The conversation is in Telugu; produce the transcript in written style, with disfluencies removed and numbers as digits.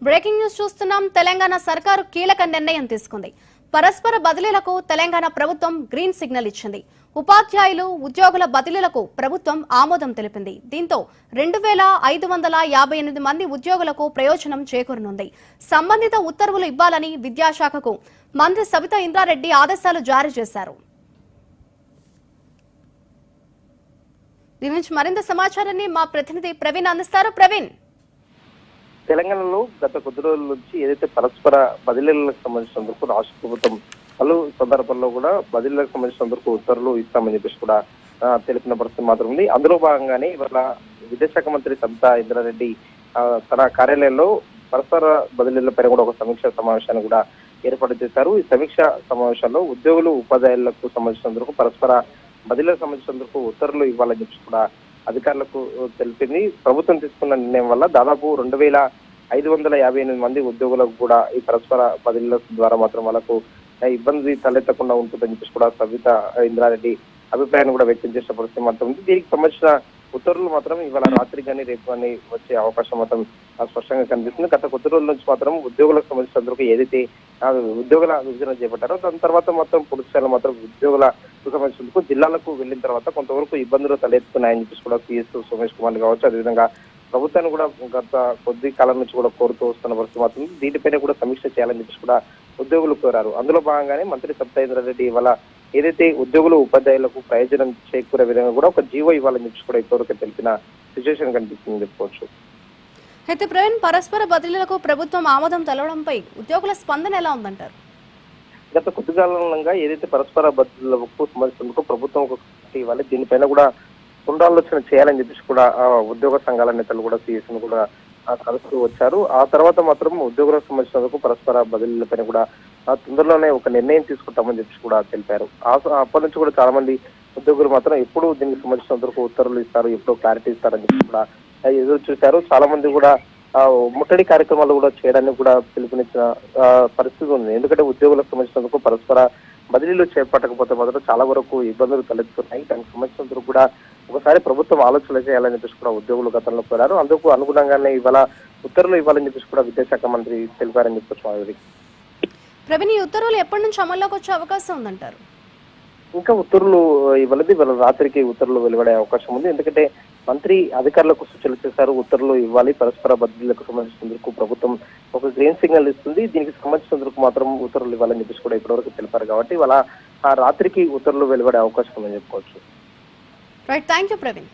బ్రేకింగ్ న్యూస్ చూస్తున్నాం. తెలంగాణ సర్కారు కీలక నిర్ణయం తీసుకుంది. పరస్పర బదిలీలకు తెలంగాణ ప్రభుత్వం గ్రీన్ సిగ్నల్ ఇచ్చింది. ఉపాధ్యాయులు, ఉద్యోగుల బదిలీలకు ప్రభుత్వం ఆమోదం తెలిపింది. దీంతో 2558 మంది ఉద్యోగులకు ప్రయోజనం చేకూరనుంది. సంబంధిత ఉత్తర్వులు ఇవ్వాలని విద్యాశాఖకు మంత్రి సబితా ఇంద్రారెడ్డి ఆదేశాలు జారీ చేశారు. దీని నుంచి మరింత సమాచారాన్ని మా ప్రతినిధి ప్రవీణ్ అందిస్తారు. ప్రవీణ్, తెలంగాణలో గత కొద్ది రోజుల నుంచి ఏదైతే పరస్పర బదిలీలకు సంబంధించినందుకు రాష్ట్ర ప్రభుత్వం పలు సందర్భాల్లో కూడా బదిలీలకు సంబంధించినందుకు ఉత్తర్వులు ఇస్తామని చెప్పేసి కూడా తెలిపిన పరిస్థితి మాత్రం ఉంది. అందులో భాగంగానే ఇవాళ విద్యాశాఖ మంత్రి సబితా ఇంద్రారెడ్డి తన కార్యాలయంలో పరస్పర బదిలీలపై కూడా ఒక సమీక్ష సమావేశాన్ని కూడా ఏర్పాటు చేశారు. ఈ సమీక్ష సమావేశంలో ఉద్యోగులు, ఉపాధ్యాయులకు సంబంధించినందుకు పరస్పర బదిలీలకు సంబంధించినందుకు ఉత్తర్వులు ఇవ్వాలని చెప్పి కూడా అధికారులకు తెలిపింది. ప్రభుత్వం తీసుకున్న నిర్ణయం వల్ల దాదాపు 2558 మంది ఉద్యోగులకు కూడా ఈ పరస్పర బదిలీల ద్వారా మాత్రం వాళ్ళకు ఇబ్బంది తలెత్తకుండా ఉంటుందని చెప్పేసి కూడా సబితా ఇంద్రారెడ్డి అభిప్రాయాన్ని కూడా వ్యక్తం చేసిన పరిస్థితి మాత్రం ఉంది. దీనికి సంబంధించిన ఉత్తర్వులు మాత్రం ఇవాళ రాత్రి కానీ రేపు కానీ వచ్చే అవకాశం మాత్రం స్పష్టంగా కనిపిస్తుంది. గత కొద్ది రోజుల నుంచి మాత్రం ఉద్యోగులకు సంబంధించినందుకు ఏదైతే ఉద్యోగుల విభజన చేపట్టారో దాని తర్వాత మొత్తం పురుషాలు మాత్రం ఉద్యోగులకు సంబంధించినందుకు జిల్లాలకు వెళ్లిన తర్వాత కొంతవరకు ఇబ్బందులు తలెత్తుతున్నాయని చెప్పేసి కూడా సిఎస్ సోమేష్ కుమార్ కావచ్చు, అదేవిధంగా ప్రభుత్వాన్ని కూడా గత కొద్ది కాలం నుంచి కూడా కోరుతూ వస్తున్న పరిస్థితి మాత్రం దీనిపైన కూడా సమీక్ష చేయాలని చెప్పేసి కూడా ఉద్యోగులు కోరారు. అందులో భాగంగానే మంత్రి సబితా ఇంద్రారెడ్డి ఇవాళ ఏదైతే ఉద్యోగులు, ఉపాధ్యాయులకు ప్రయోజనం చేకూరే విధంగా కూడా ఒక జీవో ఇవ్వాలని చెప్పి కూడా ఇప్పటివరకు తెలిపిన సిచ్యువేషన్ కనిపిస్తుందని చెప్పుకోవచ్చు. అయితే ప్రవీణ్, పరస్పర బదిలీలకు ప్రభుత్వం ఆమోదం తెలవడంపై ఉద్యోగుల స్పందన ఎలా ఉందంటారు? గత కొద్ది కాలంగా ఏదైతే పరస్పర బదిలీలకు సంబంధించినందుకు ప్రభుత్వం ఒక ఇవ్వాలి, దీనిపైన కూడా పునరాలోచన చేయాలని చెప్పేసి కూడా ఉద్యోగ సంఘాల నేతలు కూడా సిఎస్ ను కూడా కలుస్తూ వచ్చారు. ఆ తర్వాత మాత్రం ఉద్యోగులకు సంబంధించినందుకు పరస్పర బదిలీలపైన కూడా తొందరలోనే ఒక నిర్ణయం తీసుకుంటామని చెప్పి కూడా తెలిపారు. అప్పటి నుంచి కూడా చాలా మంది ఉద్యోగులు మాత్రం ఎప్పుడు దీనికి సంబంధించినందుకు ఉత్తర్వులు ఇస్తారు, ఎప్పుడు క్లారిటీ ఇస్తారని చెప్పి కూడా ఎదురు చూశారు. చాలా మంది కూడా ముట్టడి కార్యక్రమాలు కూడా చేయడానికి కూడా పిలుపునిచ్చిన పరిస్థితి ఉంది. ఎందుకంటే ఉద్యోగులకు సంబంధించినందుకు పరస్పర బదిలీలు చేపట్టకపోతే మాత్రం చాలా వరకు ఇబ్బందులు తలెత్తుతున్నాయి. దానికి సంబంధించినందుకు కూడా ఒకసారి ప్రభుత్వం ఆలోచన చేయాలని చెప్పేసి కూడా ఉద్యోగులు గతంలో కోరారు. అందుకు అనుగుణంగానే ఇవాళ ఉత్తర్వులు ఇవ్వాలని చెప్పేసి కూడా విద్యాశాఖ మంత్రి తెలిపారని చెప్పొచ్చు. ప్రవీణ్, ఈ ఉత్తర్వులు ఎప్పటి నుంచి అమల్లోకి వచ్చే అవకాశం ఉందంటారు? ఇంకా ఉత్తర్వులు ఇవ్వలేదు, ఇవాళ రాత్రికి ఉత్తర్వులు వెలువడే అవకాశం ఉంది. ఎందుకంటే మంత్రి అధికారులకు సూచనలు చేశారు, ఉత్తర్వులు ఇవ్వాలి, పరస్పర బదిలీలకు సంబంధించినందుకు ప్రభుత్వం ఒక గ్రీన్ సిగ్నల్ ఇస్తుంది, దీనికి సంబంధించినందుకు మాత్రం ఉత్తర్వులు ఇవ్వాలని చెప్పేసి కూడా ఇప్పటివరకు తెలిపారు. కాబట్టి ఇవాళ రాత్రికి ఉత్తర్వులు వెలువడే అవకాశం ఉందని చెప్పుకోవచ్చు. Right, thank you Praveen.